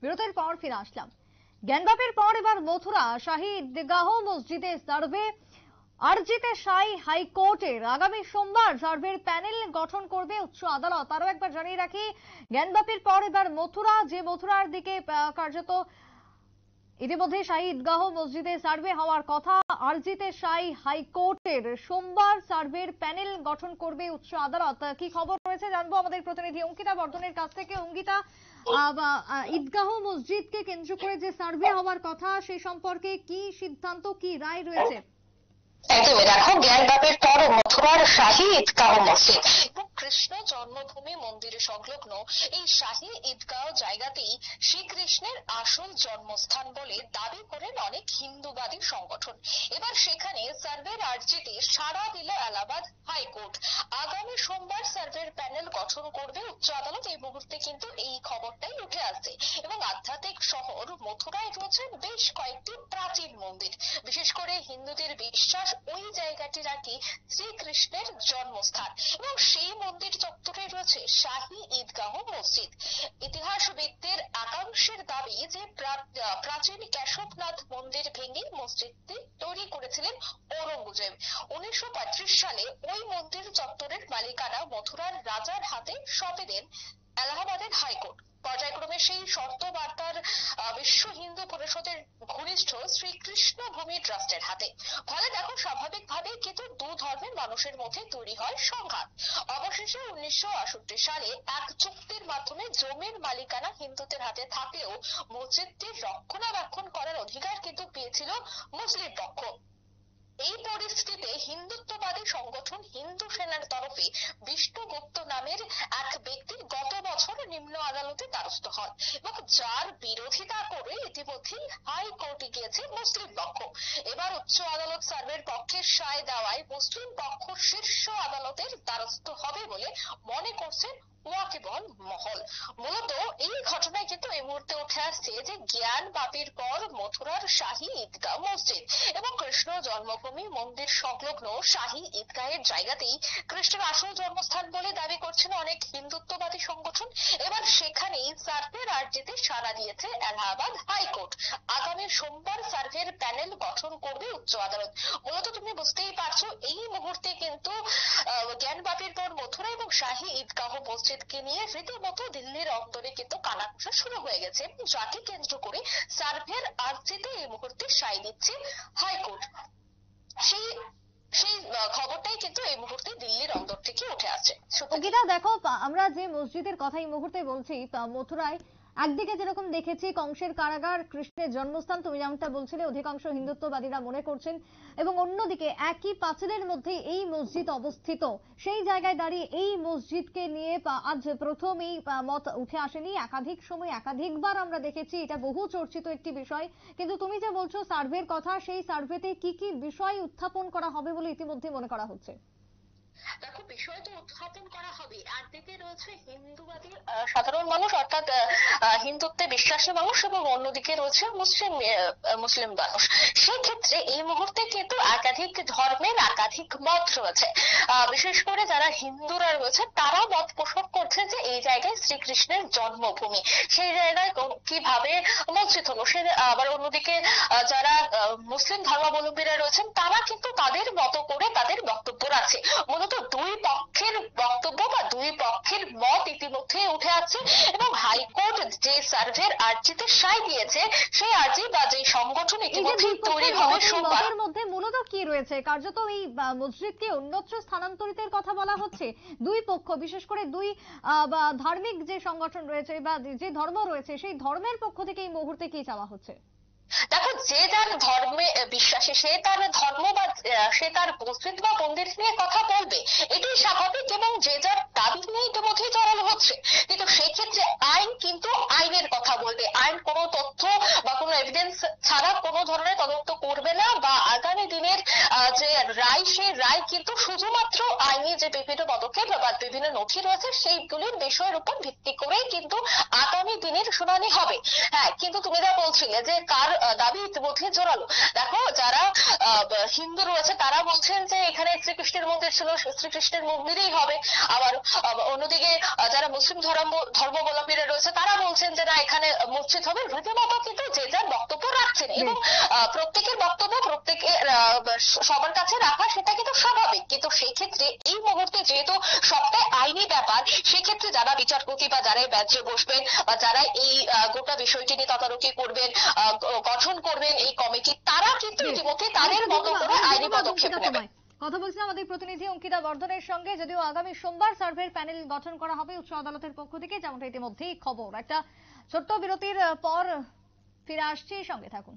বিরতির পর ফিরে আসলাম। জ্ঞানবাপের পর এবার মথুরা শাহী ঈদগাহ মসজিদে সার্ভে। আরজিতে সাই হাইকোর্টের আগামী সোমবার সার্ভের প্যানেল গঠন করবে উচ্চ আদালত। আরো একবার জানিয়ে রাখি, জ্ঞানবাপীর পর এবার মথুরা, যে মথুরার দিকে কার্যত ইতিমধ্যে শাহী ঈদগাহ মসজিদে সার্ভে হওয়ার কথা। আরজিতে সাই হাইকোর্টের সোমবার সার্ভের প্যানেল গঠন করবে উচ্চ আদালত। কি খবর রয়েছে জানবো আমাদের প্রতিনিধি অঙ্কিতা বর্ধনের কাছ থেকে। অঙ্কিতা, ঈদগাহ মসজিদকে কেন্দ্র করে যে সার্ভে হওয়ার কথা সে সম্পর্কে কি সিদ্ধান্ত, কি রায় রয়েছে? একদমই, দেখো, জ্ঞানবাপের পর মথুরার শাহী ঈদগাহ মসজিদ এবং কৃষ্ণ জন্মভূমি মন্দিরে সংলগ্ন এই শাহী ঈদগাহ জায়গাতেই শ্রীকৃষ্ণের আসল জন্মস্থান বলে দাবি করেন অনেক হিন্দুবাদী সংগঠন। এবার সেখানে সার্ভের আর্জিতে সাড়া দিল এলাহাবাদ হাইকোর্ট। আগামী সোমবার সার্ভের প্যানেল গঠন করবে উচ্চ আদালত। এই মুহূর্তে কিন্তু এই খবরটাই উঠে আসছে এবং আধ্যাত্মিক শহর মথুরায় রয়েছেন বেশ কয়েকটি প্রাচীন মন্দির। বিশেষ করে হিন্দুদের বিশ্বাস ওই জায়গাটি নাকি শ্রীকৃষ্ণের জন্মস্থান এবং সেই মন্দির চত্বরে রয়েছে শাহী ঈদগাহ মসজিদ। ইতিহাসবিদদের একাংশের দাবি যে প্রাচীন কেশবনাথ মন্দির ভেঙে মসজিদটি তৈরি করেছিলেন ঔরঙ্গজেব। 1935 সালে ওই মন্দির চত্বরের মালিকানা মথুরার রাজার হাতে সঁপে দেন এলাহাবাদের হাইকোর্ট। পর্যায়ক্রমে সেই শর্ত বার্তার বিশ্ব হিন্দু পরিষদের ঘনিষ্ঠ শ্রীকৃষ্ণ ভূমি ট্রাস্টের হাতে। ফলে দেখো, স্বাভাবিকভাবেই কিন্তু দু ধর্মের মানুষের মধ্যে তৈরি হয় সংঘাত। অবশেষে 1968 সালে এক চুক্তির মাধ্যমে জমির মালিকানা হিন্দুদের হাতে থাকলেও মসজিদটির রক্ষণাবেক্ষণ করার অধিকার কিন্তু পেয়েছিল মুসলিম পক্ষ। এই পরিস্থিতিতে হিন্দুত্ববাদী সংগঠন হিন্দু সেনার তরফে বিষ্ণুগুপ্ত নামের এক ব্যক্তি গত বছর নিম্ন আদালতে দ্বারস্থ হন এবং যার বিরোধিতা করে ইতিমধ্যেই হাইকোর্টে গিয়েছে মুসলিম পক্ষ। এবার উচ্চ আদালত সার্ভের পক্ষে সায় দেওয়ায় মুসলিম পক্ষ শীর্ষ আদালতের দ্বারস্থ হবে বলে মনে করছেন ওয়াকিবহল মহল। মূলত এই ঘটনায় কিন্তু এই মুহূর্তে উঠে আসছে যে জ্ঞানবাপীর পর মথুরার শাহী ঈদগাহ মসজিদ এবং কৃষ্ণ জন্মভূমি মন্দির সংলগ্ন শাহী ঈদগাহের জায়গাতেই কৃষ্ণের আসল জন্মস্থান বলে দাবি করছেন অনেক হিন্দুত্ববাদী সংগঠন। এবার সেখানেই সার্ভের আর্জিতে সাড়া দিয়েছে এলাহাবাদ হাইকোর্ট। আগামী সোমবার সার্ভের প্যানেল গঠন করবে উচ্চ আদালত। মূলত তুমি বুঝতেই পারছো, এই মুহূর্তে কিন্তু জ্ঞানবাপীর পর মথুরা এবং শাহী ঈদগাহ মসজিদকে নিয়ে রীতিমতো দিল্লির অন্তরে কিন্তু কানাঘুষা শুরু হয়ে গেছে, যাকে কেন্দ্র করে সার্ভের আর্জিতে এই মুহূর্তে সায় দিচ্ছে হাইকোর্ট। সেই খবরটাই কিন্তু এই মুহূর্তে দিল্লির অন্তর থেকে উঠে আসছে। অঙ্কিতা, দেখো, আমরা যে মসজিদের কথা এই মুহূর্তে বলছি মথুরায় একদিকে যেরকম দেখেছি কংসের কারাগার, কৃষ্ণের জন্মস্থান, তুমি যেমনটা বলছিলে অধিকাংশ হিন্দুত্ববাদীরা মনে করছেন, এবং অন্যদিকে একই পাঁচিলের মধ্যে এই মসজিদ অবস্থিত। সেই জায়গায় দাঁড়িয়ে এই মসজিদকে নিয়ে আজ প্রথম এই মত উঠে আসেনি, একাধিক সময় একাধিকবার আমরা দেখেছি, এটা বহু চর্চিত একটি বিষয়। কিন্তু তুমি যে বলছো সার্ভের কথা, সেই সার্ভেতে কি কি বিষয় উত্থাপন করা হবে বলে ইতিমধ্যে মনে করা হচ্ছে? দেখো, বিষয় তো উত্থাপন করা হবে। একদিকে রয়েছে হিন্দুবাদী সাধারণ মানুষ, অর্থাৎ হিন্দুত্বে বিশ্বাসী মানুষ, এবং অন্যদিকে রয়েছে মুসলিম মানুষ। সেক্ষেত্রে এই মুহূর্তে কিন্তু একাধিক ধর্মের একাধিক মত রয়েছে। বিশেষ করে যারা হিন্দুরা রয়েছে তারা মত পোষণ করছে যে এই জায়গায় শ্রীকৃষ্ণের জন্মভূমি, সেই জায়গায় কিভাবে মসজিদ হলো। সে আবার অন্যদিকে যারা মুসলিম ধর্মাবলম্বীরা রয়েছেন তারা কিন্তু তাদের মতো করে তাদের বক্তব্য রাখছে। মূলত দুই পক্ষের বক্তব্য বা দুই পক্ষের মত ইতিমধ্যে উঠে আসছে এবং হাইকোর্ট যে সার্ভের আর্জিতে সায় দিয়েছে সেই আর্জি বা যে সংগঠন ইতিমধ্যে তৈরি হবে সোমবার। এর মধ্যে মূলত কি রয়েছে? কার্যত এই মসজিদকে অন্যত্র স্থানান্তরিতের কথা বলা হচ্ছে। দুই পক্ষ, বিশেষ করে দুই ধার্মিক যে সংগঠন রয়েছে বা যে ধর্ম রয়েছে, সেই ধর্মের পক্ষ থেকে এই মুহূর্তে কি চাওয়া হচ্ছে? দেখো, যে যার ধর্মে বিশ্বাসী সে তার ধর্ম বা সে তার মসজিদ বা মন্দির নিয়ে কথা বলবে, এটাই স্বাভাবিক, এবং যে যার দাবি নিয়ে ইতিমধ্যেই জড়ানো হচ্ছে। কিন্তু সেই ক্ষেত্রে আইন কিন্তু আইনের কথা বলবে। আইন কোনো তথ্য বা কোনো এভিডেন্স ছাড়া কোনো ধরনের তদন্ত করবে না, বা আগামী দিনের যে রায়, সেই রায় কিন্তু শুধুমাত্র আইনি যে বিভিন্ন পদক্ষেপ বা বিভিন্ন নথি রয়েছে সেইগুলির বিষয়ের উপর ভিত্তি করেই কিন্তু আগামী দিনের শুনানি হবে। হ্যাঁ, কিন্তু তুমি যা বলছিলে যে কার দাবি ইতিমধ্যে জোরালো, দেখো যারা হিন্দু রয়েছে তারা বলছেন যে এখানে শ্রীকৃষ্ণের মন্দির ছিল, শ্রীকৃষ্ণের মন্দিরেই হবে। আবার অন্যদিকে যারা মুসলিম ধর্মাবলম্বীরা রয়েছে তারা বলছেন যে না এখানে মসজিদ হবে। রীতিমতো কিন্তু যে যার বক্তব্য রাখছেন এবং প্রত্যেকের বক্তব্য প্রত্যেকের সবার কাছে রাখা সেটা কিন্তু স্বাভাবিক। কিন্তু সেই ক্ষেত্রে এই মুহূর্তে যেহেতু সবটাই আইনি ব্যাপার, সেক্ষেত্রে যারা বিচারপতি বা যারা বেঞ্চে বসবেন বা যারা এই গোটা বিষয়টি নিয়ে তদারকি করবেন, গঠন করবেন এই কমিটি, তারা কিন্তু ইতিমধ্যে তাদের মতো করে আইনি পদক্ষেপ নেবেন। কথা বলছিলাম আমাদের প্রতিনিধি অঙ্কিতা বর্ধনের সঙ্গে। যদিও আগামী সোমবার সার্ভের প্যানেল গঠন করা হবে উচ্চ আদালতের পক্ষ থেকে, যেমনটা ইতিমধ্যেই খবর। একটা ছোট্ট বিরতির পর ফিরে আসছি, সঙ্গে থাকুন।